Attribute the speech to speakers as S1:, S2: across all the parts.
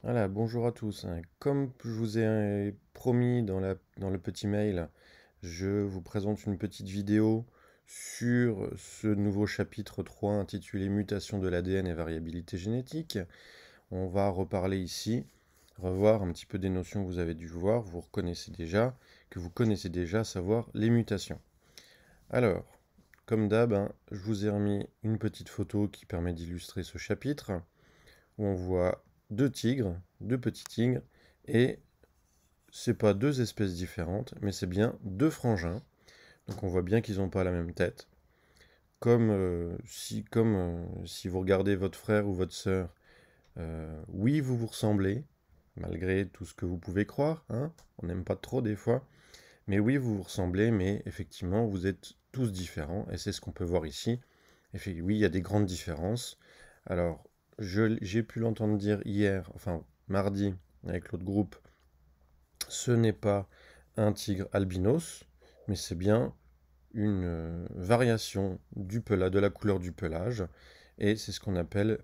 S1: Voilà, bonjour à tous. Comme je vous ai promis dans le petit mail, je vous présente une petite vidéo sur ce nouveau chapitre 3 intitulé Mutation de l'ADN et variabilité génétique. On va reparler ici, revoir un petit peu des notions que vous avez dû voir, vous reconnaissez déjà, que vous connaissez déjà, à savoir les mutations. Alors, comme d'hab, je vous ai remis une petite photo qui permet d'illustrer ce chapitre où on voit deux tigres, deux petits tigres, et c'est pas deux espèces différentes, mais c'est bien deux frangins. Donc on voit bien qu'ils n'ont pas la même tête. Comme si vous regardez votre frère ou votre sœur, oui, vous vous ressemblez, malgré tout ce que vous pouvez croire, hein, on n'aime pas trop des fois, mais oui, vous vous ressemblez, mais effectivement, vous êtes tous différents, et c'est ce qu'on peut voir ici. Oui, il y a des grandes différences. Alors, j'ai pu l'entendre dire hier, enfin mardi, avec l'autre groupe, ce n'est pas un tigre albinos, mais c'est bien une variation de la couleur du pelage, et c'est ce qu'on appelle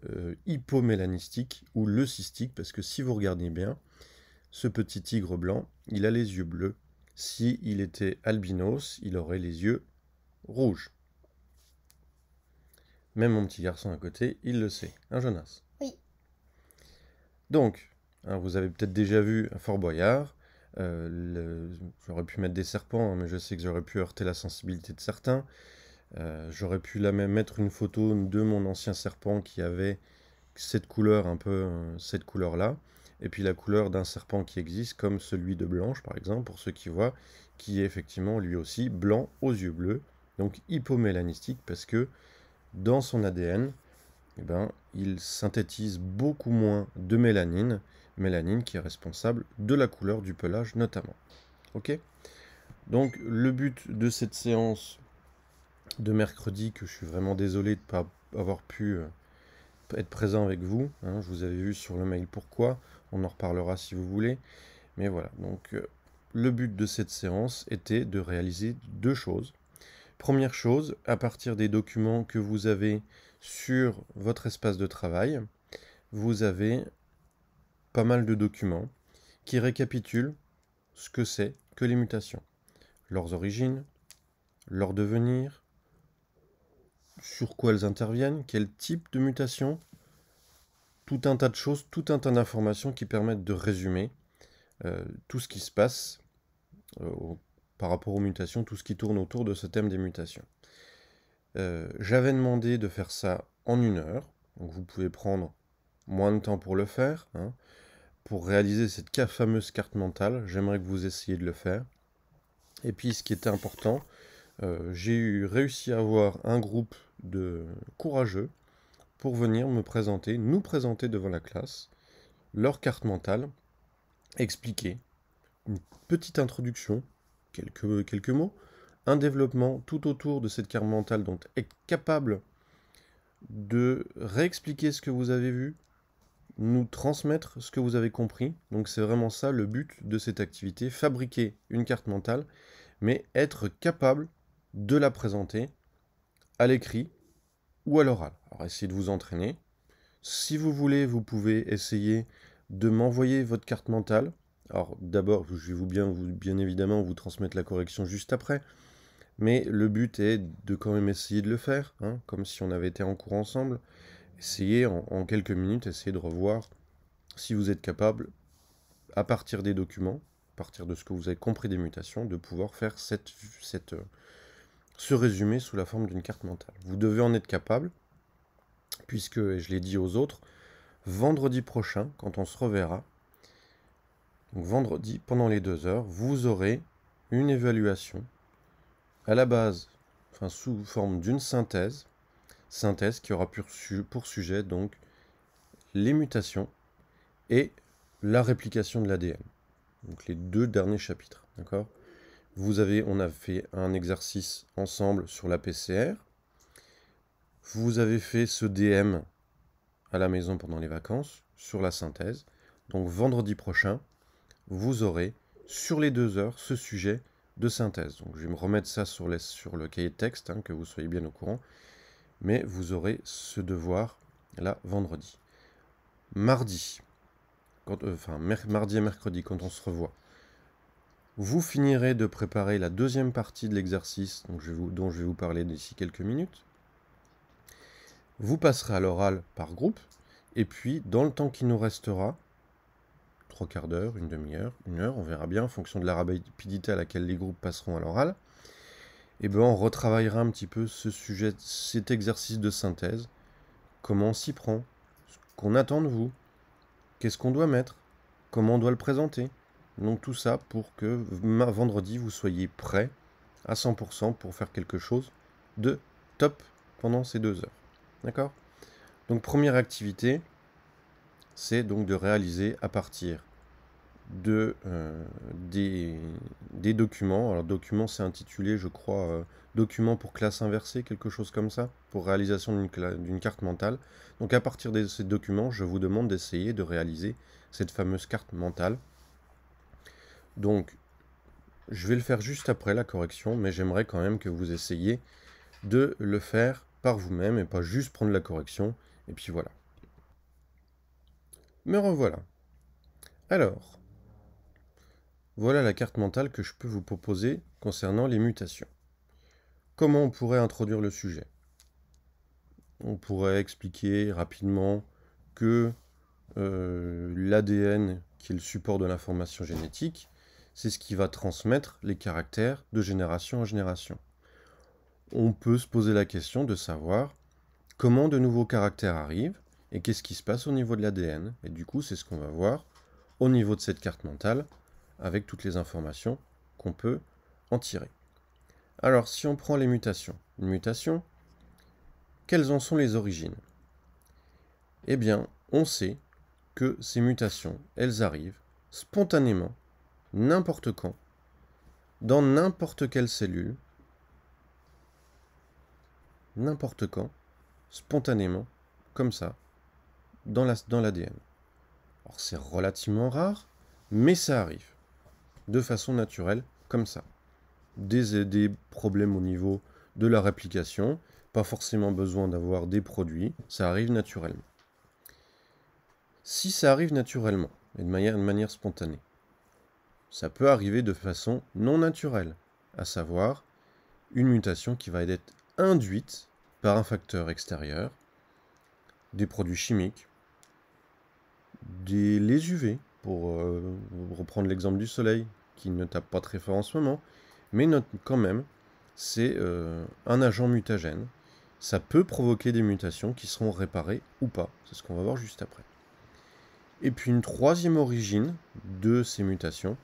S1: hypomélanistique ou leucistique, parce que si vous regardez bien, ce petit tigre blanc, il a les yeux bleus. Si il était albinos, il aurait les yeux rouges. Même mon petit garçon à côté, il le sait. Un Jonas.
S2: Oui.
S1: Donc, vous avez peut-être déjà vu Fort Boyard. J'aurais pu mettre des serpents, mais je sais que j'aurais pu heurter la sensibilité de certains. J'aurais pu là même mettre une photo de mon ancien serpent qui avait cette couleur, un peu cette couleur-là. Et puis la couleur d'un serpent qui existe, comme celui de Blanche, par exemple, pour ceux qui voient, qui est effectivement lui aussi blanc aux yeux bleus, donc hypomélanistique, parce que dans son ADN, eh ben, il synthétise beaucoup moins de mélanine, mélanine qui est responsable de la couleur du pelage notamment. Ok. Donc le but de cette séance de mercredi, que je suis vraiment désolé de ne pas avoir pu être présent avec vous, je vous avais vu sur le mail pourquoi, on en reparlera si vous voulez, mais voilà, donc le but de cette séance était de réaliser deux choses. Première chose, à partir des documents que vous avez sur votre espace de travail, vous avez pas mal de documents qui récapitulent ce que c'est que les mutations, leurs origines, leur devenir, sur quoi elles interviennent, quel type de mutation, tout un tas de choses, tout un tas d'informations qui permettent de résumer tout ce qui se passe euh, par rapport aux mutations, tout ce qui tourne autour de ce thème des mutations. J'avais demandé de faire ça en 1 heure, donc vous pouvez prendre moins de temps pour le faire, pour réaliser cette fameuse carte mentale. J'aimerais que vous essayiez de le faire. Et puis ce qui était important, j'ai réussi à avoir un groupe de courageux pour venir nous présenter devant la classe, leur carte mentale, expliquer une petite introduction, quelques mots, un développement tout autour de cette carte mentale, donc être capable de réexpliquer ce que vous avez vu, nous transmettre ce que vous avez compris. Donc c'est vraiment ça le but de cette activité, fabriquer une carte mentale, mais être capable de la présenter à l'écrit ou à l'oral. Alors essayez de vous entraîner. Si vous voulez, vous pouvez essayer de m'envoyer votre carte mentale. Alors d'abord, je vais bien évidemment vous transmettre la correction juste après, mais le but est de quand même essayer de le faire, comme si on avait été en cours ensemble. Essayez en quelques minutes, essayez de revoir si vous êtes capable, à partir des documents, à partir de ce que vous avez compris des mutations, de pouvoir faire ce résumé sous la forme d'une carte mentale. Vous devez en être capable, puisque, et je l'ai dit aux autres, vendredi prochain, quand on se reverra, donc vendredi, pendant les 2 heures, vous aurez une évaluation à la base, enfin sous forme d'une synthèse qui aura pour sujet donc les mutations et la réplication de l'ADN. Donc les 2 derniers chapitres, d'accord. On a fait un exercice ensemble sur la PCR. Vous avez fait ce DM à la maison pendant les vacances sur la synthèse. Donc vendredi prochain, vous aurez sur les 2 heures ce sujet de synthèse. Donc je vais me remettre ça sur le cahier de texte, que vous soyez bien au courant. Mais vous aurez ce devoir là vendredi. Mardi, mardi et mercredi, quand on se revoit, vous finirez de préparer la deuxième partie de l'exercice dont je vais vous parler d'ici quelques minutes. Vous passerez à l'oral par groupe, et puis dans le temps qui nous restera, 3/4 d'heure, une demi-heure, 1 heure, on verra bien en fonction de la rapidité à laquelle les groupes passeront à l'oral, et ben on retravaillera un petit peu ce sujet, cet exercice de synthèse, comment on s'y prend, ce qu'on attend de vous, qu'est-ce qu'on doit mettre, comment on doit le présenter. Donc tout ça pour que vendredi, vous soyez prêt à 100% pour faire quelque chose de top pendant ces 2 heures. D'accord? Donc première activité, c'est donc de réaliser à partir des documents. Alors document, c'est intitulé, je crois, document pour classe inversée, quelque chose comme ça, pour réalisation d'une carte mentale. Donc à partir de ces documents, je vous demande d'essayer de réaliser cette fameuse carte mentale. Donc, je vais le faire juste après la correction, mais j'aimerais quand même que vous essayiez de le faire par vous-même et pas juste prendre la correction, et puis voilà. Me revoilà. Alors, voilà la carte mentale que je peux vous proposer concernant les mutations. Comment on pourrait introduire le sujet? On pourrait expliquer rapidement que l'ADN, qui est le support de l'information génétique, c'est ce qui va transmettre les caractères de génération en génération. On peut se poser la question de savoir comment de nouveaux caractères arrivent et qu'est-ce qui se passe au niveau de l'ADN. Et du coup, c'est ce qu'on va voir au niveau de cette carte mentale avec toutes les informations qu'on peut en tirer. Alors, si on prend les mutations, une mutation, quelles en sont les origines? Eh bien, on sait que ces mutations, elles arrivent spontanément, n'importe quand, dans n'importe quelle cellule, n'importe quand, spontanément, comme ça, dans l'ADN. Alors c'est relativement rare, mais ça arrive, de façon naturelle, comme ça. Des problèmes au niveau de la réplication, pas forcément besoin d'avoir des produits, ça arrive naturellement. Si ça arrive naturellement, et de manière spontanée, ça peut arriver de façon non naturelle, à savoir une mutation qui va être induite par un facteur extérieur, des produits chimiques, les UV, pour reprendre l'exemple du soleil, qui ne tape pas très fort en ce moment, mais quand même, c'est un agent mutagène. Ça peut provoquer des mutations qui seront réparées ou pas. C'est ce qu'on va voir juste après. Et puis une troisième origine de ces mutations,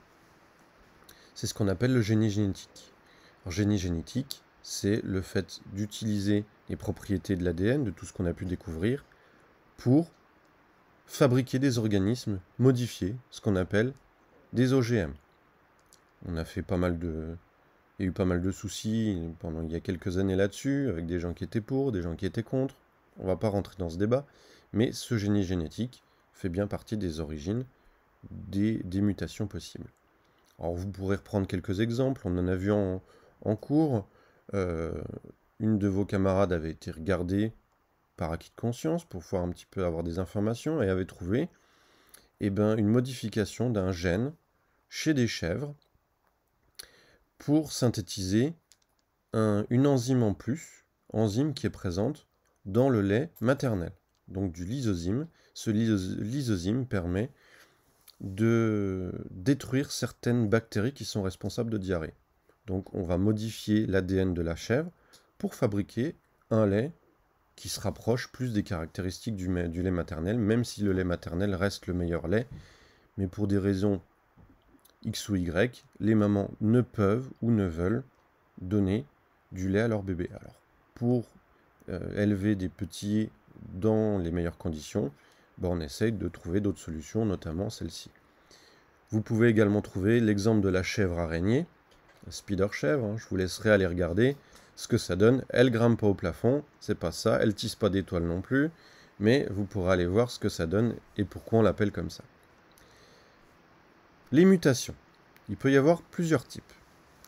S1: c'est ce qu'on appelle le génie génétique. Alors, génie génétique, c'est le fait d'utiliser les propriétés de l'ADN, de tout ce qu'on a pu découvrir, pour fabriquer des organismes modifiés, ce qu'on appelle des OGM. On a fait pas mal de... Il y a eu pas mal de soucis pendant il y a quelques années là-dessus, avec des gens qui étaient pour, des gens qui étaient contre. On va pas rentrer dans ce débat, mais ce génie génétique fait bien partie des origines des mutations possibles. Alors vous pourrez reprendre quelques exemples, on en a vu en cours. Une de vos camarades avait été regardée par acquis de conscience pour pouvoir un petit peu avoir des informations et avait trouvé une modification d'un gène chez des chèvres pour synthétiser une enzyme en plus, enzyme qui est présente dans le lait maternel, donc du lysozyme. Ce lysozyme permet de détruire certaines bactéries qui sont responsables de diarrhée. Donc on va modifier l'ADN de la chèvre pour fabriquer un lait qui se rapproche plus des caractéristiques du lait maternel, même si le lait maternel reste le meilleur lait, mais pour des raisons X ou Y, les mamans ne peuvent ou ne veulent donner du lait à leur bébé. Alors, pour élever des petits dans les meilleures conditions, on essaye de trouver d'autres solutions, notamment celle-ci. Vous pouvez également trouver l'exemple de la chèvre araignée, la spider chèvre, je vous laisserai aller regarder ce que ça donne. Elle grimpe pas au plafond, c'est pas ça, elle tisse pas d'étoiles non plus, mais vous pourrez aller voir ce que ça donne et pourquoi on l'appelle comme ça. Les mutations. Il peut y avoir plusieurs types.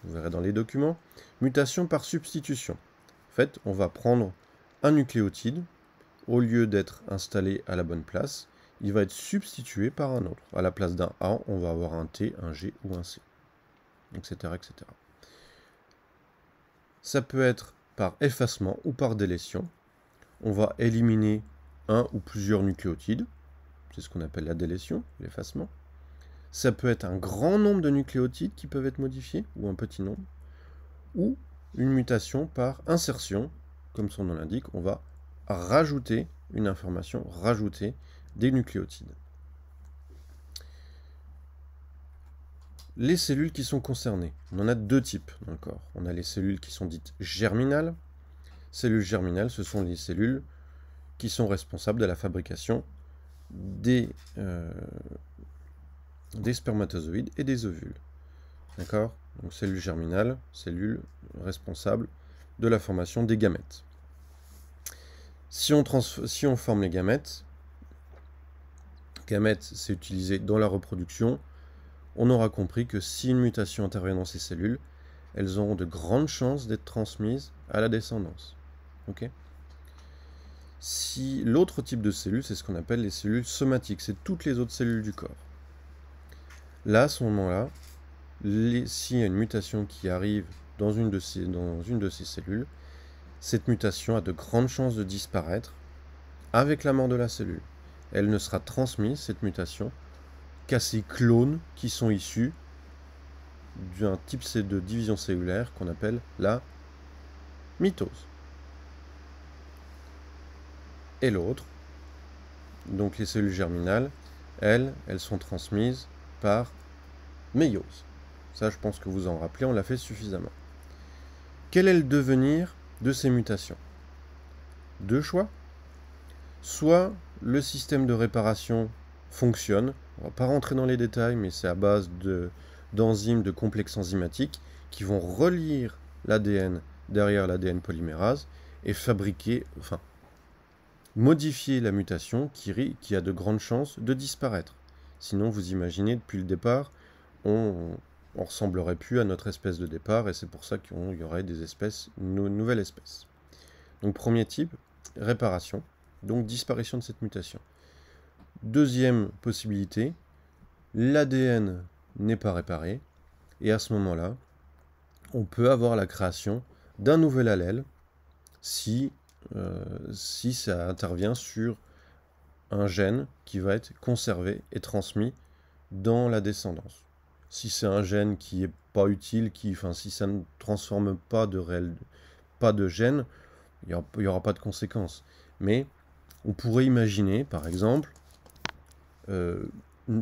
S1: Vous verrez dans les documents. Mutation par substitution. En fait, on va prendre un nucléotide, au lieu d'être installé à la bonne place, il va être substitué par un autre. À la place d'un A, on va avoir un T, un G ou un C, etc., etc. Ça peut être par effacement ou par délétion. On va éliminer un ou plusieurs nucléotides. C'est ce qu'on appelle la délétion, l'effacement. Ça peut être un grand nombre de nucléotides qui peuvent être modifiés, ou un petit nombre. Ou une mutation par insertion. Comme son nom l'indique, on va rajouter une information, rajouter des nucléotides. Les cellules qui sont concernées, on en a deux types dans le corps. On a les cellules qui sont dites germinales. Cellules germinales, ce sont les cellules qui sont responsables de la fabrication des spermatozoïdes et des ovules. D'accord? Donc cellules germinales, cellules responsables de la formation des gamètes. Si on forme les gamètes, c'est utilisé dans la reproduction, on aura compris que si une mutation intervient dans ces cellules, elles auront de grandes chances d'être transmises à la descendance. Ok? Si l'autre type de cellules, c'est ce qu'on appelle les cellules somatiques, c'est toutes les autres cellules du corps. Là, à ce moment-là, s'il y a une mutation qui arrive dans une de ces cellules, cette mutation a de grandes chances de disparaître avec la mort de la cellule. Elle ne sera transmise, cette mutation, qu'à ces clones qui sont issus d'un type de division cellulaire qu'on appelle la mitose. Et l'autre, donc les cellules germinales, elles sont transmises par méiose. Ça, je pense que vous en rappelez, on l'a fait suffisamment. Quel est le devenir de ces mutations? Deux choix. Soit le système de réparation fonctionne, on ne va pas rentrer dans les détails, mais c'est à base d'enzymes, de complexes enzymatiques qui vont relire l'ADN derrière l'ADN polymérase et modifier la mutation qui a de grandes chances de disparaître. Sinon, vous imaginez, depuis le départ, on ressemblerait plus à notre espèce de départ, et c'est pour ça qu'il y aurait des nouvelles espèces. Donc premier type, réparation, donc disparition de cette mutation. Deuxième possibilité, l'ADN n'est pas réparé, et à ce moment-là, on peut avoir la création d'un nouvel allèle si ça intervient sur un gène qui va être conservé et transmis dans la descendance. Si c'est un gène qui n'est pas utile, si ça ne transforme pas de gène, il n'y aura pas de conséquences. Mais on pourrait imaginer, par exemple,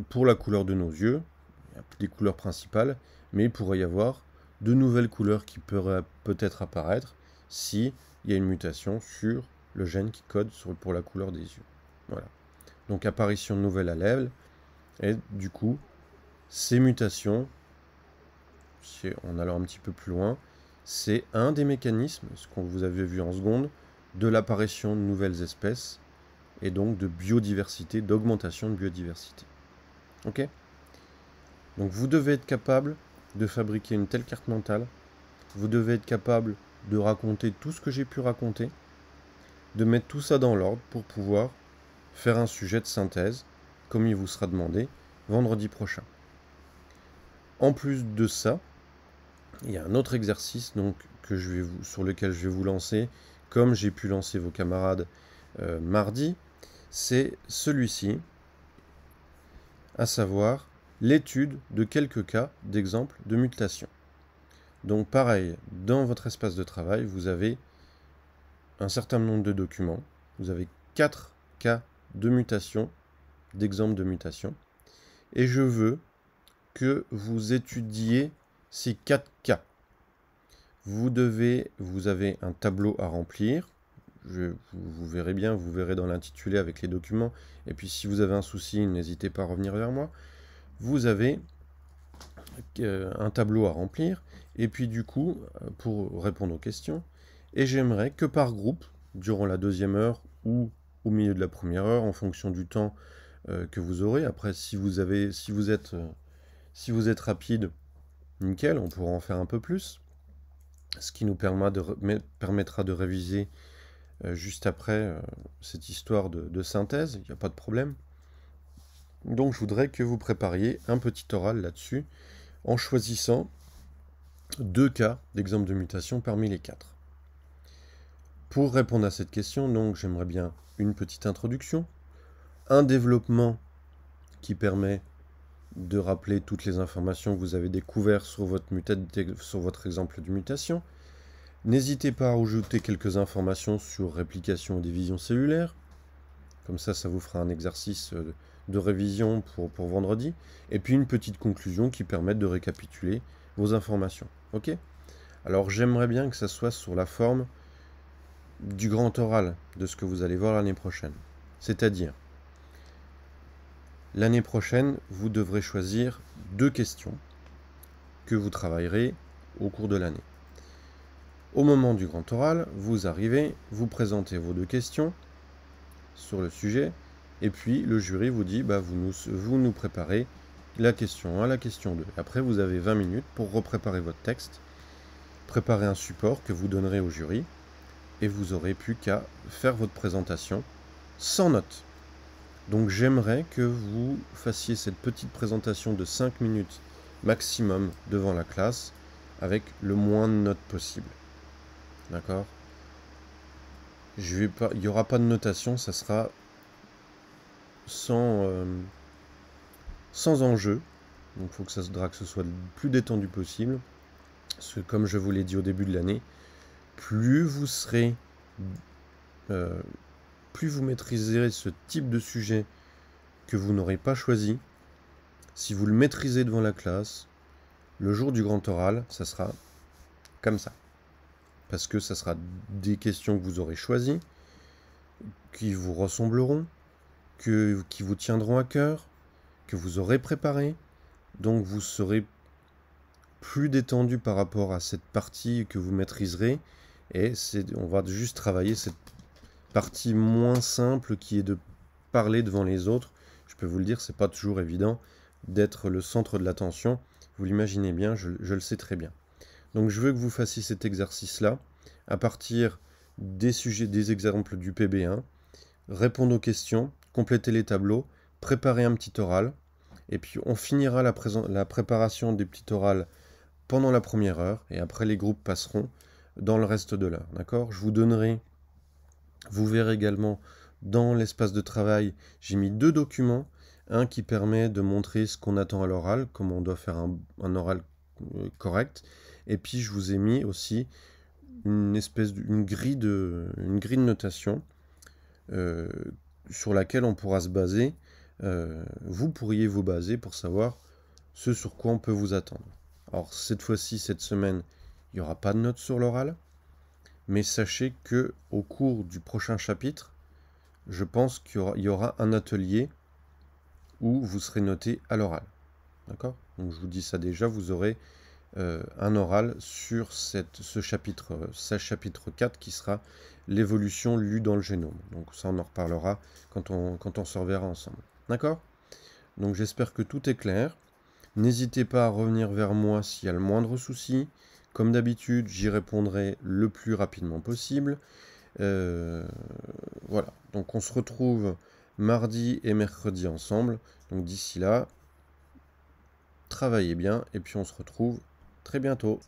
S1: pour la couleur de nos yeux, il y a des couleurs principales, mais il pourrait y avoir de nouvelles couleurs qui pourraient peut-être apparaître si il y a une mutation sur le gène qui code pour la couleur des yeux. Voilà. Donc apparition de nouvelles allèles, et du coup, ces mutations, en allant un petit peu plus loin, c'est un des mécanismes, ce qu'on vous avez vu en seconde, de l'apparition de nouvelles espèces, et donc de biodiversité, d'augmentation de biodiversité. Ok? Donc vous devez être capable de fabriquer une telle carte mentale, vous devez être capable de raconter tout ce que j'ai pu raconter, de mettre tout ça dans l'ordre pour pouvoir faire un sujet de synthèse, comme il vous sera demandé vendredi prochain. En plus de ça, il y a un autre exercice donc, sur lequel je vais vous lancer, comme j'ai pu lancer vos camarades mardi, c'est celui-ci, à savoir l'étude de quelques cas d'exemples de mutation. Donc pareil, dans votre espace de travail, vous avez un certain nombre de documents, vous avez 4 cas de mutation, d'exemples de mutation, et je veux que vous étudiez ces 4 cas. Vous avez un tableau à remplir, vous verrez bien, vous verrez dans l'intitulé avec les documents, et puis si vous avez un souci, n'hésitez pas à revenir vers moi. Vous avez un tableau à remplir, et puis du coup, pour répondre aux questions, et j'aimerais que par groupe, durant la deuxième heure ou au milieu de la première heure, en fonction du temps que vous aurez, après si vous êtes rapide, nickel, on pourra en faire un peu plus, ce qui nous permettra de réviser juste après cette histoire de synthèse, il n'y a pas de problème. Donc je voudrais que vous prépariez un petit oral là-dessus en choisissant 2 cas d'exemple de mutation parmi les 4. Pour répondre à cette question, donc j'aimerais bien une petite introduction, un développement qui permet de rappeler toutes les informations que vous avez découvertes sur votre exemple de mutation. N'hésitez pas à ajouter quelques informations sur réplication et division cellulaire. Comme ça vous fera un exercice de révision pour vendredi. Et puis une petite conclusion qui permette de récapituler vos informations. Ok ? Alors j'aimerais bien que ça soit sur la forme du grand oral de ce que vous allez voir l'année prochaine. C'est-à-dire, l'année prochaine, vous devrez choisir 2 questions que vous travaillerez au cours de l'année. Au moment du grand oral, vous arrivez, vous présentez vos 2 questions sur le sujet, et puis le jury vous dit, vous nous préparez la question 1, la question 2. Après, vous avez 20 minutes pour repréparer votre texte, préparer un support que vous donnerez au jury, et vous aurez plus qu'à faire votre présentation sans notes. Donc j'aimerais que vous fassiez cette petite présentation de 5 minutes maximum devant la classe avec le moins de notes possible. D'accord ? Il n'y aura pas de notation, ça sera sans enjeu. Donc il faut que ce soit le plus détendu possible. Parce que comme je vous l'ai dit au début de l'année, plus vous maîtriserez ce type de sujet que vous n'aurez pas choisi, si vous le maîtrisez devant la classe, le jour du grand oral, ça sera comme ça. Parce que ça sera des questions que vous aurez choisies, qui vous ressembleront, qui vous tiendront à cœur, que vous aurez préparées. Donc vous serez plus détendu par rapport à cette partie que vous maîtriserez. Et on va juste travailler cette partie moins simple qui est de parler devant les autres. Je peux vous le dire, c'est pas toujours évident d'être le centre de l'attention. Vous l'imaginez bien, je le sais très bien. Donc je veux que vous fassiez cet exercice-là à partir des exemples du PB1. Répondre aux questions, compléter les tableaux, préparer un petit oral. Et puis on finira la préparation des petits orales pendant la première heure. Et après les groupes passeront dans le reste de l'heure. D'accord ? Vous verrez également dans l'espace de travail, j'ai mis 2 documents. Un qui permet de montrer ce qu'on attend à l'oral, comment on doit faire un oral correct. Et puis je vous ai mis aussi une grille de notation sur laquelle on pourra se baser. Vous pourriez vous baser pour savoir ce sur quoi on peut vous attendre. Alors cette fois-ci, cette semaine, il n'y aura pas de notes sur l'oral, mais sachez que au cours du prochain chapitre, je pense qu'il y aura un atelier où vous serez noté à l'oral. D'accord ? Donc je vous dis ça déjà, vous aurez un oral sur ce chapitre 4 qui sera l'évolution lue dans le génome. Donc ça on en reparlera quand on se reverra ensemble. D'accord ? Donc j'espère que tout est clair. N'hésitez pas à revenir vers moi s'il y a le moindre souci. Comme d'habitude, j'y répondrai le plus rapidement possible. Voilà, donc on se retrouve mardi et mercredi ensemble. Donc d'ici là, travaillez bien et puis on se retrouve très bientôt.